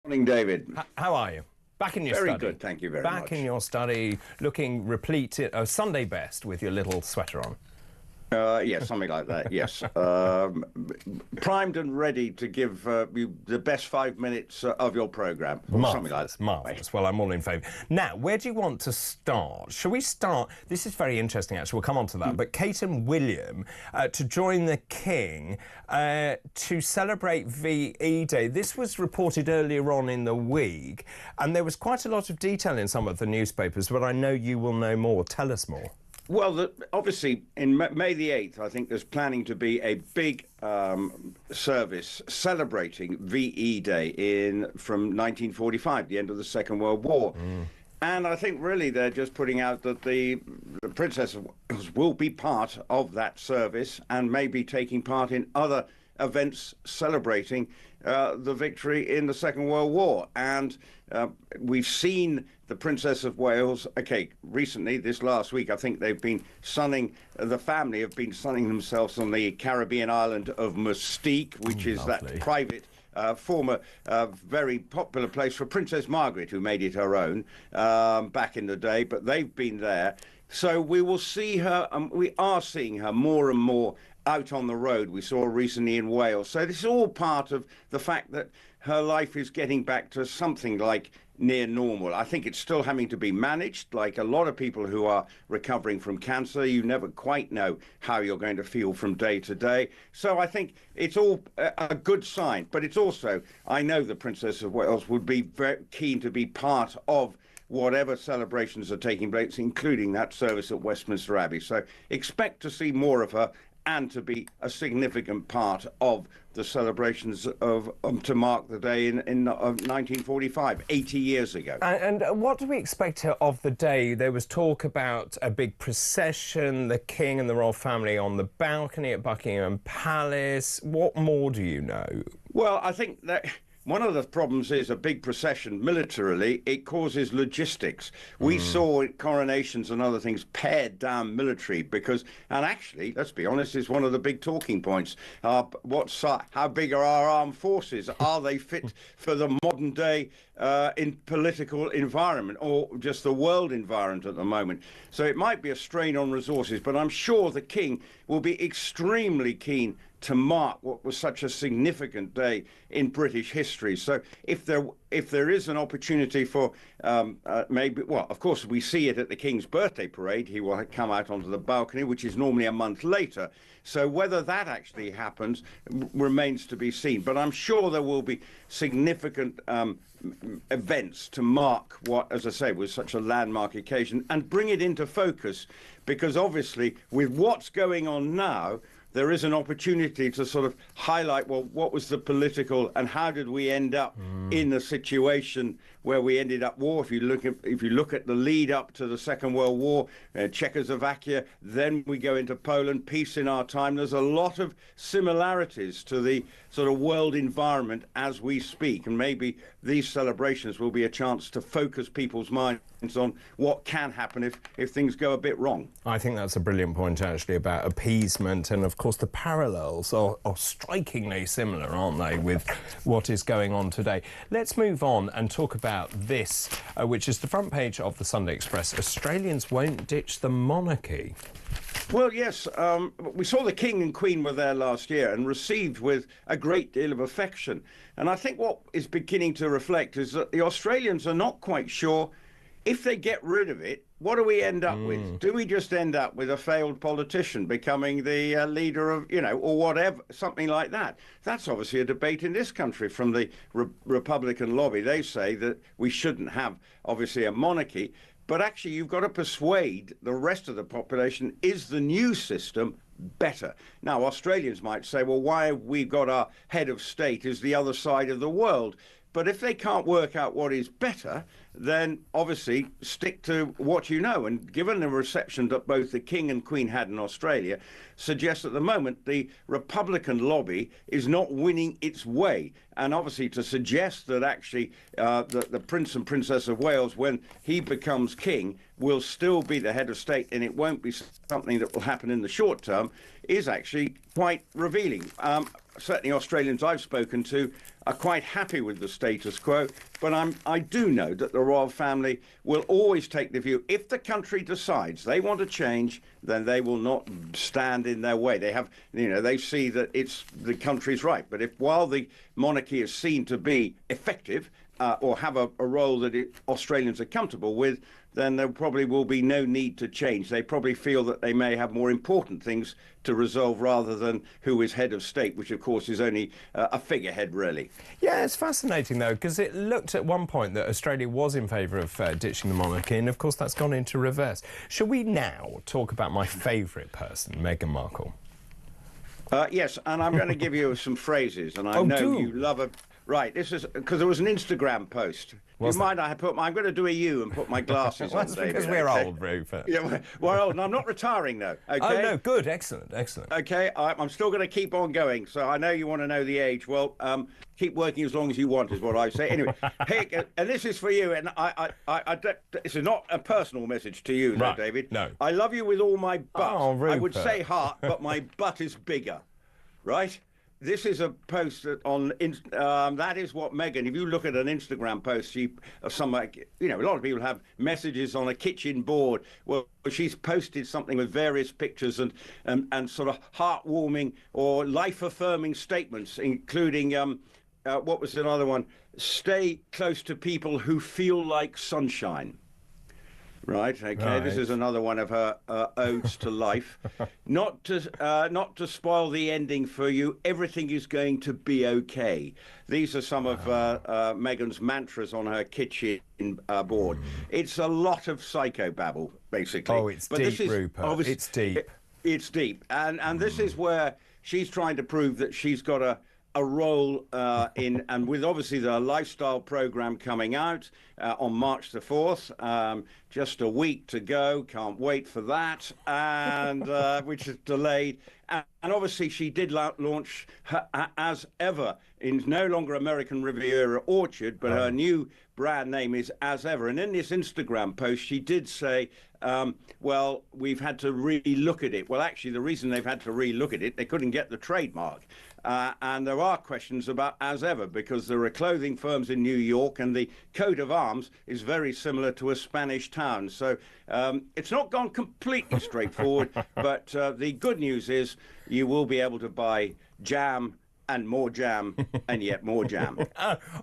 Morning, David. How are you? Back in your Very study. good, thank you very much. Back in your study, looking replete, Sunday best with your little sweater on. Yes, something like that, yes. Primed and ready to give you the best 5 minutes of your programme. Something like that. Marvellous. Well, I'm all in favour. Now, where do you want to start? Shall we start? This is very interesting, actually. We'll come on to that. But Kate and William to join the King to celebrate VE Day. This was reported earlier on in the week, and there was quite a lot of detail in some of the newspapers, but I know you will know more. Tell us more. Well, obviously, in May the 8th, I think there's planning to be a big service celebrating VE Day from 1945, the end of the Second World War. And I think really they're just putting out that the Princess of Wales will be part of that service and may be taking part in other events celebrating the victory in the Second World War. And we've seen the Princess of Wales, recently, this last week, I think they've been the family have been sunning themselves on the Caribbean island of Mystique, which is lovely. that private former very popular place for Princess Margaret, who made it her own back in the day, but they've been there. So we will see her, we are seeing her more and more out on the road. We saw her recently in Wales. So this is all part of the fact that her life is getting back to something like near normal. I think it's still having to be managed. Like a lot of people who are recovering from cancer, you never quite know how you're going to feel from day to day. So I think it's all a good sign. But it's also, I know the Princess of Wales would be very keen to be part of whatever celebrations are taking place, including that service at Westminster Abbey. So expect to see more of her and to be a significant part of the celebrations to mark the day in 1945, 80 years ago. And what do we expect of the day? There was talk about a big procession, the King and the royal family on the balcony at Buckingham Palace. What more do you know? Well, I think that one of the problems is a big procession militarily, it causes logistics. We saw coronations and other things pared down military because, and actually, let's be honest, it's one of the big talking points. How big are our armed forces? Are they fit for the modern day in political environment or just the world environment at the moment? So it might be a strain on resources, but I'm sure the King will be extremely keen to mark what was such a significant day in British history. So if there is an opportunity for of course we see it at the King's birthday parade. He will come out onto the balcony, which is normally a month later. So whether that actually happens remains to be seen. But I'm sure there will be significant events to mark what, as I say, was such a landmark occasion and bring it into focus, because obviously with what's going on now, there is an opportunity to sort of highlight, well, what was the political and how did we end up in a situation where we ended up war? If you look at the lead up to the Second World War, Czechoslovakia, then we go into Poland, peace in our time. There's a lot of similarities to the sort of world environment as we speak, and maybe these celebrations will be a chance to focus people's minds on what can happen if things go a bit wrong. I think that's a brilliant point, actually, about appeasement, and of course the parallels are strikingly similar, aren't they, with what is going on today. Let's move on and talk about this, which is the front page of the Sunday Express. Australians won't ditch the monarchy. Well, yes, we saw the King and Queen were there last year and received with a great deal of affection. And I think what is beginning to reflect is that the Australians are not quite sure if they get rid of it, what do we end up with? Do we just end up with a failed politician becoming the leader of, or whatever, something like that? That's obviously a debate in this country from the Republican lobby. They say that we shouldn't have, obviously, a monarchy. But actually, you've got to persuade the rest of the population, is the new system better? Now, Australians might say, well, why have we got our head of state is the other side of the world? But if they can't work out what is better, then obviously stick to what you know. And given the reception that both the King and Queen had in Australia, suggests at the moment the Republican lobby is not winning its way. And obviously to suggest that actually the Prince and Princess of Wales, when he becomes king, will still be the head of state and it won't be something that will happen in the short term is actually quite revealing. Certainly Australians I've spoken to are quite happy with the status quo, but I do know that the royal family will always take the view, if the country decides they want to change, then they will not stand in their way. They have, they see that it's the country's right. But if while the monarchy is seen to be effective or have a role that Australians are comfortable with, then there probably will be no need to change. They probably feel that they may have more important things to resolve rather than who is head of state, which of course is only a figurehead, really. Yeah, it's fascinating though, because it looked at one point that Australia was in favour of ditching the monarchy, and of course that's gone into reverse. Shall we now talk about my favourite person, Meghan Markle? Yes, and I'm going to give you some phrases, and I know you love a... Right, this is because there was an Instagram post. I'm going to do a U and put my glasses on, That's David. because we're old, Rupert. Yeah, we're old, and I'm not retiring though. Okay. Oh no, good, excellent. Okay, I'm still going to keep on going. So I know you want to know the age. Well, keep working as long as you want, is what I say. Anyway, hey, and this is for you. And this is not a personal message to you, though, Right. David. No. I love you with all my butt. Oh, I would Rupert. say heart, but my butt is bigger. Right? This is a post that that is what Meghan, if you look at an Instagram post, a lot of people have messages on a kitchen board. Well, she's posted something with various pictures and sort of heartwarming or life-affirming statements, including, what was another one? Stay close to people who feel like sunshine. Right. Okay. Right. This is another one of her odes to life. Not to spoil the ending for you. Everything is going to be okay. These are some of Meghan's mantras on her kitchen board. It's a lot of psychobabble, basically. Oh, it's deep, Rupert. It's deep. It's deep, and this is where she's trying to prove that she's got a role in, and with obviously the lifestyle program coming out on March the 4th, just a week to go, can't wait for that, and which is delayed. And obviously she did launch her, As Ever, in no longer American Riviera Orchard, but her new brand name is As Ever. And in this Instagram post, she did say, well, we've had to really look at it. Well, actually, the reason they've had to re-look at it, they couldn't get the trademark. And there are questions about As Ever, because there are clothing firms in New York and the coat of arms is very similar to a Spanish town. So it's not gone completely straightforward, but the good news is you will be able to buy jam and more jam and yet more jam.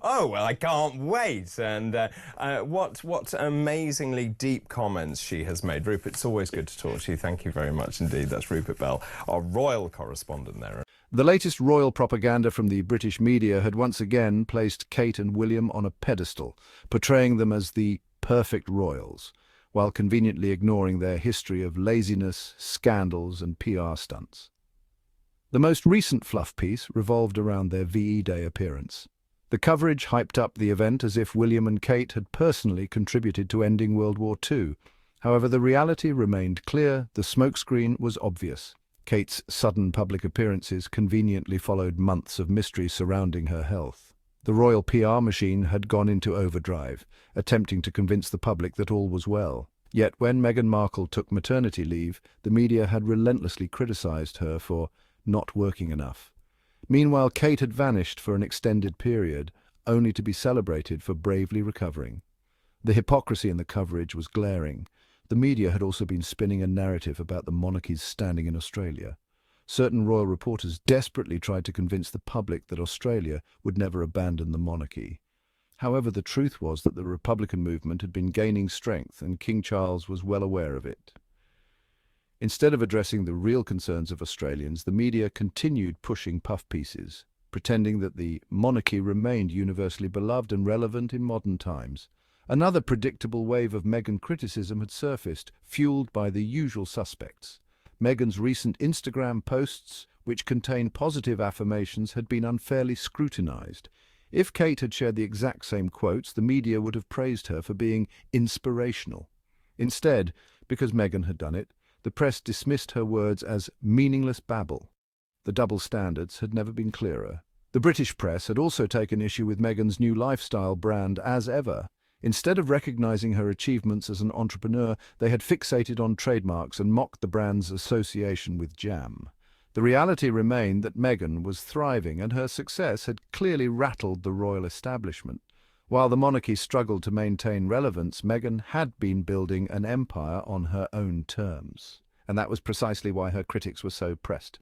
Oh, well, I can't wait. And what amazingly deep comments she has made. Rupert, it's always good to talk to you. Thank you very much indeed. That's Rupert Bell, our royal correspondent there. The latest royal propaganda from the British media had once again placed Kate and William on a pedestal, portraying them as the perfect royals, while conveniently ignoring their history of laziness, scandals and PR stunts. The most recent fluff piece revolved around their VE Day appearance. The coverage hyped up the event as if William and Kate had personally contributed to ending World War II. However, the reality remained clear, the smokescreen was obvious. Kate's sudden public appearances conveniently followed months of mystery surrounding her health. The royal PR machine had gone into overdrive, attempting to convince the public that all was well. Yet when Meghan Markle took maternity leave, the media had relentlessly criticised her for not working enough. Meanwhile, Kate had vanished for an extended period, only to be celebrated for bravely recovering. The hypocrisy in the coverage was glaring. The media had also been spinning a narrative about the monarchy's standing in Australia. Certain royal reporters desperately tried to convince the public that Australia would never abandon the monarchy. However, the truth was that the Republican movement had been gaining strength, and King Charles was well aware of it. Instead of addressing the real concerns of Australians, the media continued pushing puff pieces, pretending that the monarchy remained universally beloved and relevant in modern times. Another predictable wave of Meghan criticism had surfaced, fueled by the usual suspects. Meghan's recent Instagram posts, which contained positive affirmations, had been unfairly scrutinized. If Kate had shared the exact same quotes, the media would have praised her for being inspirational. Instead, because Meghan had done it, the press dismissed her words as meaningless babble. The double standards had never been clearer. The British press had also taken issue with Meghan's new lifestyle brand as ever. Instead of recognizing her achievements as an entrepreneur, they had fixated on trademarks and mocked the brand's association with jam. The reality remained that Meghan was thriving, and her success had clearly rattled the royal establishment. While the monarchy struggled to maintain relevance, Meghan had been building an empire on her own terms. And that was precisely why her critics were so pressed.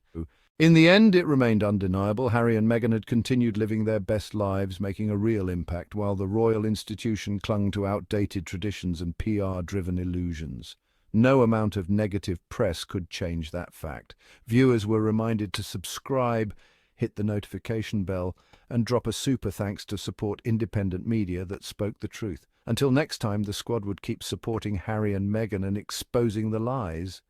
In the end, it remained undeniable. Harry and Meghan had continued living their best lives, making a real impact, while the royal institution clung to outdated traditions and PR-driven illusions. No amount of negative press could change that fact. Viewers were reminded to subscribe, hit the notification bell, and drop a super thanks to support independent media that spoke the truth. Until next time, the squad would keep supporting Harry and Meghan and exposing the lies.